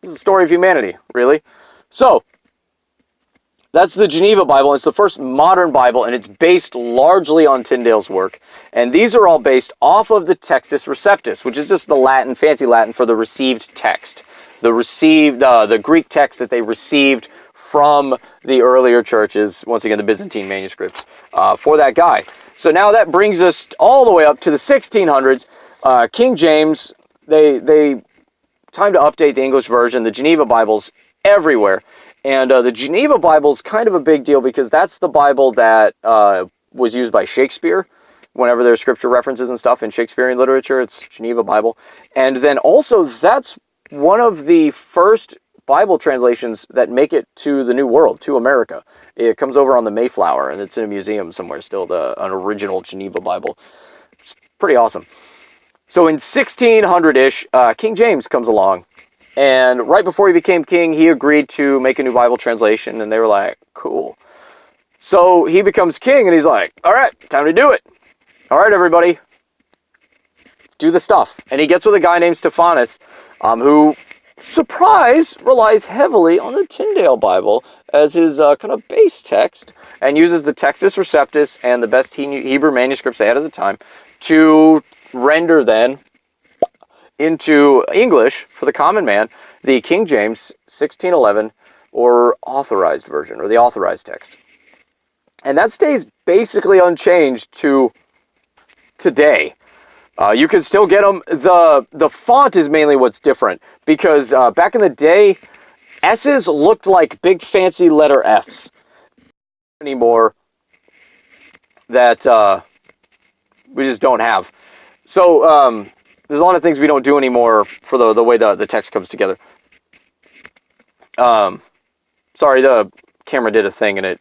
it's the story of humanity, really. So, that's the Geneva Bible. It's the first modern Bible, and it's based largely on Tyndale's work. And these are all based off of the Textus Receptus, which is just the Latin, fancy Latin for the received text. The Greek text that they received from the earlier churches, once again, the Byzantine manuscripts, for that guy. So now that brings us all the way up to the 1600s. King James, they time to update the English version, the Geneva Bible's everywhere. And the Geneva Bible is kind of a big deal because that's the Bible that was used by Shakespeare whenever there's scripture references and stuff in Shakespearean literature. It's Geneva Bible. And then also that's one of the first Bible translations that make it to the New World, to America. It comes over on the Mayflower, and it's in a museum somewhere still, an original Geneva Bible. It's pretty awesome. So in 1600-ish, King James comes along. And right before he became king, he agreed to make a new Bible translation, and they were like, cool. So he becomes king, and he's like, all right, time to do it. All right, everybody, do the stuff. And he gets with a guy named Stephanus, who, surprise, relies heavily on the Tyndale Bible as his kind of base text, and uses the Textus Receptus and the best Hebrew manuscripts they had at the time to render then into English for the common man the King James 1611 or authorized version, or the authorized text. And that stays basically unchanged to today. You can still get them. The font is mainly what's different, because back in the day, S's looked like big fancy letter F's. Anymore that we just don't have. So there's a lot of things we don't do anymore for the way the text comes together. Sorry, the camera did a thing and it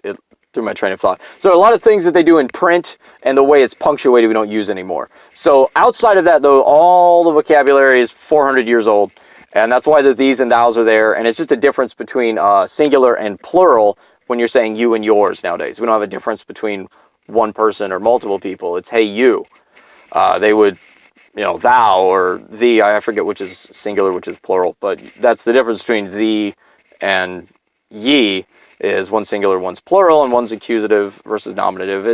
threw my train of thought. So a lot of things that they do in print and the way it's punctuated we don't use anymore. So outside of that, though, all the vocabulary is 400 years old, and that's why the these and thous are there. And it's just a difference between singular and plural when you're saying you and yours nowadays. We don't have a difference between one person or multiple people. It's hey, you. They would, thou or thee. I forget which is singular, which is plural, but that's the difference between thee and ye. Is one singular, one's plural, and one's accusative versus nominative.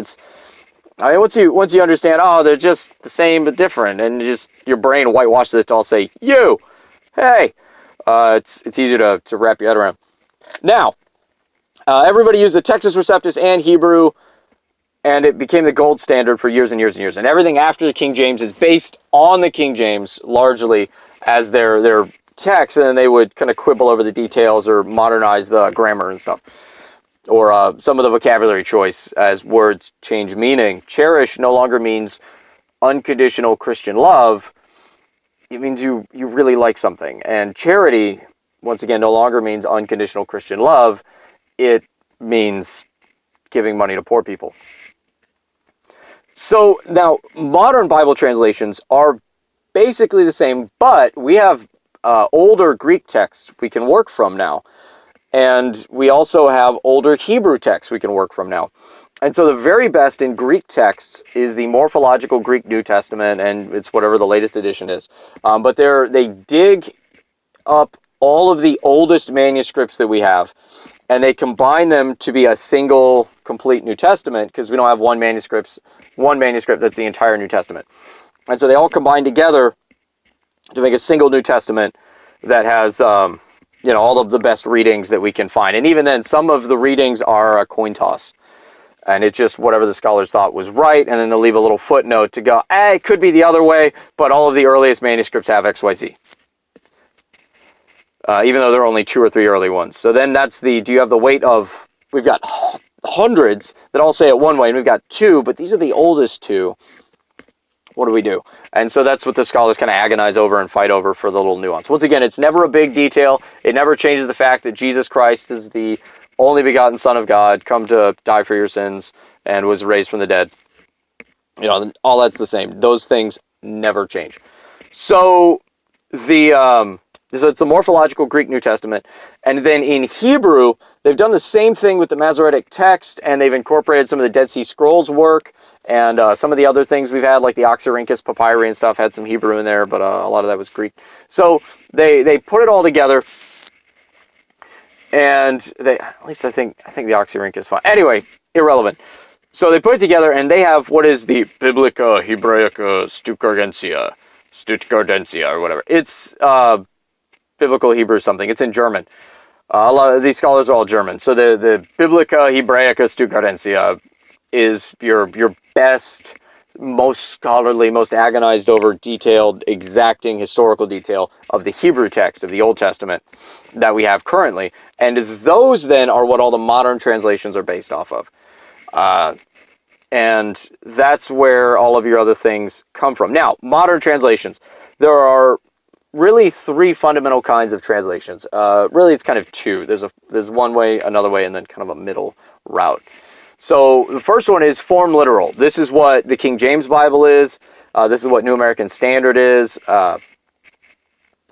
Once you understand, they're just the same but different, and your brain whitewashes it to all say you, hey. It's easier to wrap your head around. Now, everybody used the Textus Receptus and Hebrew, and it became the gold standard for years and years and years. And everything after the King James is based on the King James largely as their text, and then they would kind of quibble over the details or modernize the grammar and stuff. Or some of the vocabulary choice as words change meaning. Cherish no longer means unconditional Christian love. It means you really like something. And charity, once again, no longer means unconditional Christian love. It means giving money to poor people. So now, modern Bible translations are basically the same, but we have older Greek texts we can work from now. And we also have older Hebrew texts we can work from now. And so the very best in Greek texts is the Morphological Greek New Testament, and it's whatever the latest edition is. But they dig up all of the oldest manuscripts that we have, and they combine them to be a single, complete New Testament, because we don't have one manuscript that's the entire New Testament. And so they all combine together to make a single New Testament that has all of the best readings that we can find. And even then, some of the readings are a coin toss. And it's just whatever the scholars thought was right, and then they'll leave a little footnote to go, it could be the other way, but all of the earliest manuscripts have XYZ. Even though there are only 2 or 3 early ones. So then do you have the weight of, we've got hundreds that all say it one way, and we've got 2, but these are the oldest 2. What do we do? And so that's what the scholars kind of agonize over and fight over for the little nuance. Once again, it's never a big detail. It never changes the fact that Jesus Christ is the only begotten Son of God, come to die for your sins, and was raised from the dead. You know, all that's the same. Those things never change. So so it's the morphological Greek New Testament. And then in Hebrew, they've done the same thing with the Masoretic text, and they've incorporated some of the Dead Sea Scrolls work, and some of the other things we've had, like the Oxyrhynchus papyri and stuff, had some Hebrew in there, but a lot of that was Greek. So they put it all together, and at least I think the Oxyrhynchus fine. Anyway, irrelevant. So they put it together, and they have what is the Biblica Hebraica Stuttgartensia, or whatever. It's Biblical Hebrew something. It's in German. A lot of these scholars are all German. So the Biblica Hebraica Stuttgartensia is your best, most scholarly, most agonized over, detailed, exacting historical detail of the Hebrew text of the Old Testament that we have currently. And those then are what all the modern translations are based off of. And that's where all of your other things come from. Now, modern translations. There are really three fundamental kinds of translations. Really, it's kind of two. There's one way, another way, and then kind of a middle route. So the first one is form literal. This is what the King James Bible is. This is what New American Standard is.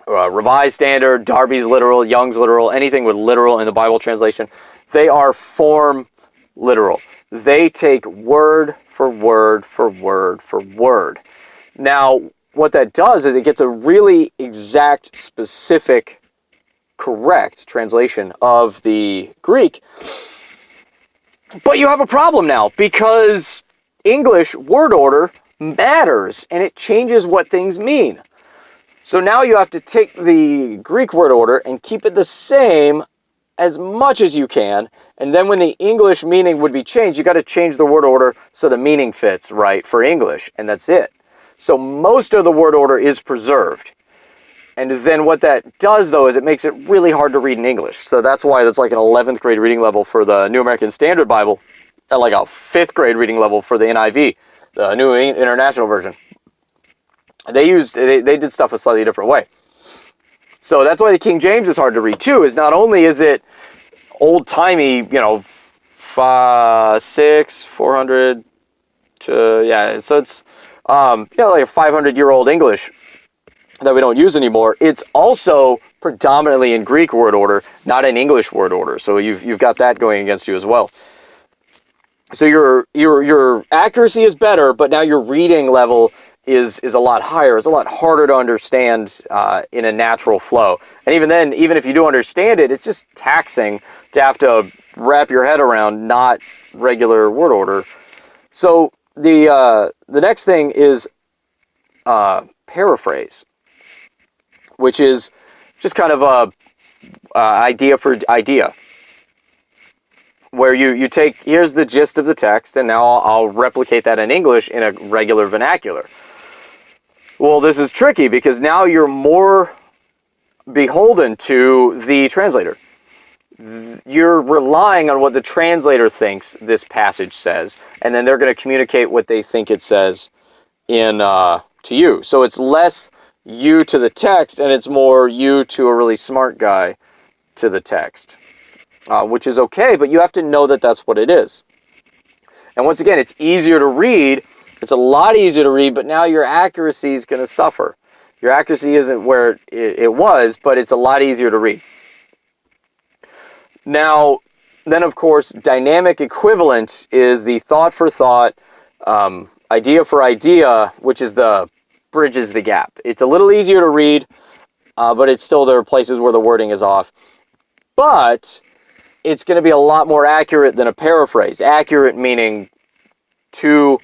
Revised Standard, Darby's literal, Young's literal, anything with literal in the Bible translation. They are form literal. They take word for word for word for word. Now, what that does is it gets a really exact, specific, correct translation of the Greek. But you have a problem now, because English word order matters, and it changes what things mean. So now you have to take the Greek word order and keep it the same as much as you can, and then when the English meaning would be changed, you got to change the word order so the meaning fits right for English, and that's it. So most of the word order is preserved. And then what that does, though, is it makes it really hard to read in English. So that's why it's like an 11th grade reading level for the New American Standard Bible, and like a 5th grade reading level for the NIV, the New International Version. They did stuff a slightly different way. So that's why the King James is hard to read too, is not only is it old-timey, 400 to, so it's, like a 500-year-old English that we don't use anymore. It's also predominantly in Greek word order, not in English word order. So you've got that going against you as well. So your accuracy is better, but now your reading level is a lot higher. It's a lot harder to understand in a natural flow. And even then, even if you do understand it, it's just taxing to have to wrap your head around not regular word order. So the next thing is paraphrase, which is just kind of a idea for idea, where you take, here's the gist of the text, and now I'll replicate that in English in a regular vernacular. Well, this is tricky because now you're more beholden to the translator. You're relying on what the translator thinks this passage says, and then they're going to communicate what they think it says to you. So it's less you to the text, and it's more you to a really smart guy to the text, which is okay, but you have to know that that's what it is. And once again, it's easier to read. It's a lot easier to read, but now your accuracy is going to suffer. Your accuracy isn't where it was, but it's a lot easier to read. Now, then of course, dynamic equivalent is the thought for thought, idea for idea, which is bridges the gap. It's a little easier to read, but it's still, there are places where the wording is off. But it's going to be a lot more accurate than a paraphrase. Accurate meaning to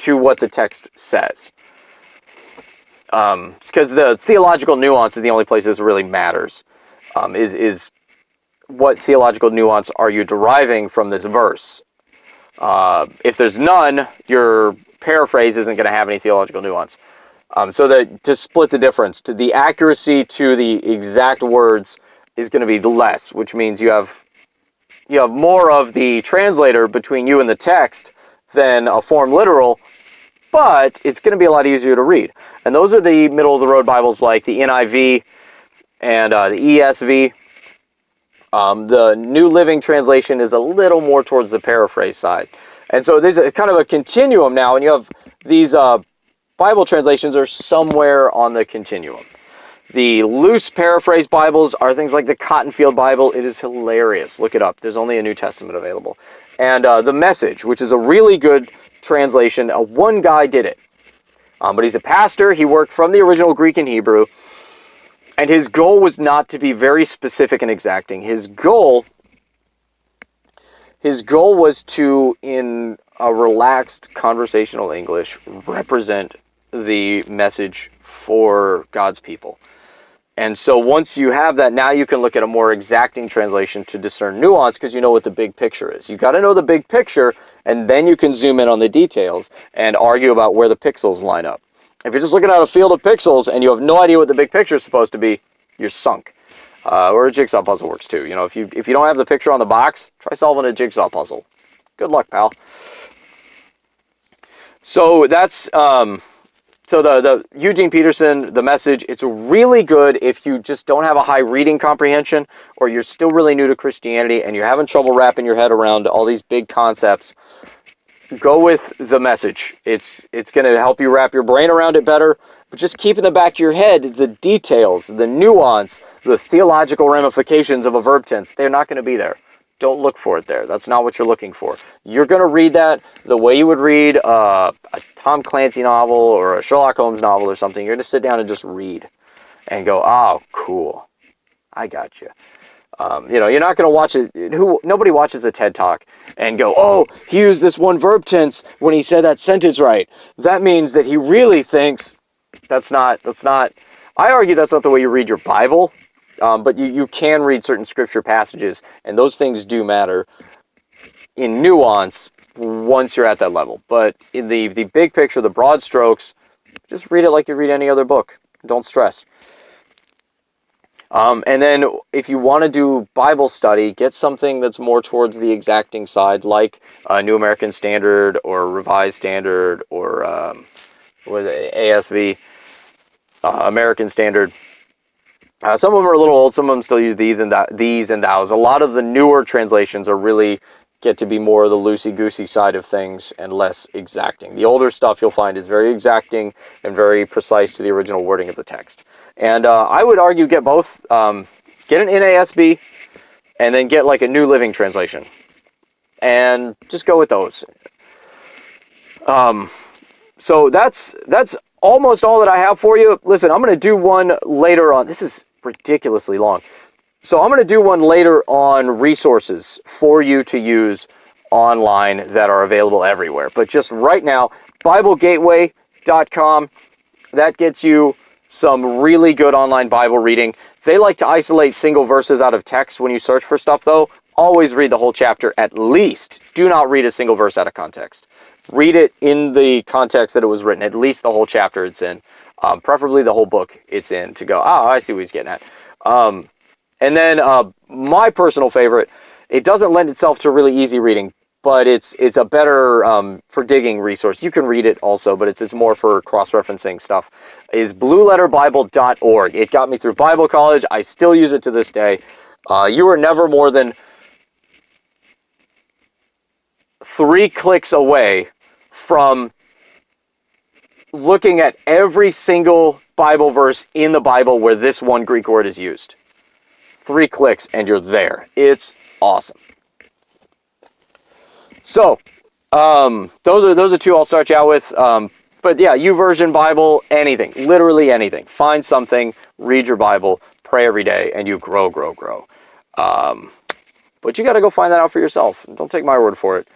what the text says. It's because the theological nuance is the only place this really matters. Is what theological nuance are you deriving from this verse? If there's none, your paraphrase isn't going to have any theological nuance. So that to split the difference, to the accuracy to the exact words is going to be less, which means you have more of the translator between you and the text than a form literal, but it's going to be a lot easier to read. And those are the middle-of-the-road Bibles like the NIV and the ESV. The New Living Translation is a little more towards the paraphrase side. And so there's a kind of a continuum now, and you have these Bible translations are somewhere on the continuum. The loose paraphrase Bibles are things like the Cottonfield Bible. It is hilarious. Look it up. There's only a New Testament available. And the Message, which is a really good translation. One guy did it. But he's a pastor. He worked from the original Greek and Hebrew. And his goal was not to be very specific and exacting. His goal was to, in a relaxed conversational English, represent the message for God's people. And so once you have that, now you can look at a more exacting translation to discern nuance, because you know what the big picture is. You got to know the big picture, and then you can zoom in on the details and argue about where the pixels line up. If you're just looking at a field of pixels and you have no idea what the big picture is supposed to be, you're sunk. Or a jigsaw puzzle works too. You know, if you don't have the picture on the box, try solving a jigsaw puzzle. Good luck, pal. So that's so the Eugene Peterson, The Message. It's really good if you just don't have a high reading comprehension, or you're still really new to Christianity and you're having trouble wrapping your head around all these big concepts. Go with The Message. It's going to help you wrap your brain around it better, but just keep in the back of your head the details, the nuance, the theological ramifications of a verb tense. They're not going to be there. Don't look for it there. That's not what you're looking for. You're going to read that the way you would read a Tom Clancy novel or a Sherlock Holmes novel or something. You're going to sit down and just read and go, oh, cool. I got you. You're not going to watch it. Nobody watches a TED Talk and go, oh, he used this one verb tense when he said that sentence right. That means that he really thinks that's not. I argue that's not the way you read your Bible, but you can read certain scripture passages, and those things do matter in nuance once you're at that level. But in the big picture, the broad strokes, just read it like you read any other book. Don't stress. And then if you want to do Bible study, get something that's more towards the exacting side, like New American Standard or Revised Standard or ASV, American Standard. Some of them are a little old. Some of them still use these and thous. A lot of the newer translations are really get to be more the loosey-goosey side of things and less exacting. The older stuff you'll find is very exacting and very precise to the original wording of the text. And I would argue get both. Get an NASB and then get like a New Living Translation. And just go with those. So that's almost all that I have for you. Listen, I'm going to do one later on. This is ridiculously long. So I'm going to do one later on resources for you to use online that are available everywhere. But just right now, BibleGateway.com, that gets you some really good online Bible reading. They like to isolate single verses out of text when you search for stuff, though. Always read the whole chapter at least. Do not read a single verse out of context. Read it in the context that it was written, at least the whole chapter it's in. Preferably the whole book it's in, to go, oh, I see what he's getting at. And then my personal favorite, it doesn't lend itself to really easy reading, but it's a better for digging resource. You can read it also, but it's more for cross-referencing stuff, is blueletterbible.org. It got me through Bible college. I still use it to this day. You are never more than 3 clicks away from looking at every single Bible verse in the Bible where this one Greek word is used. 3 clicks and you're there. It's awesome. So, those are 2 I'll start you out with. But yeah, YouVersion Bible, anything, literally anything. Find something, read your Bible, pray every day, and you grow. But you got to go find that out for yourself. Don't take my word for it.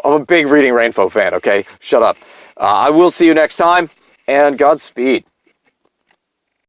I'm a big Reading Rainbow fan, okay? Shut up. I will see you next time, and Godspeed.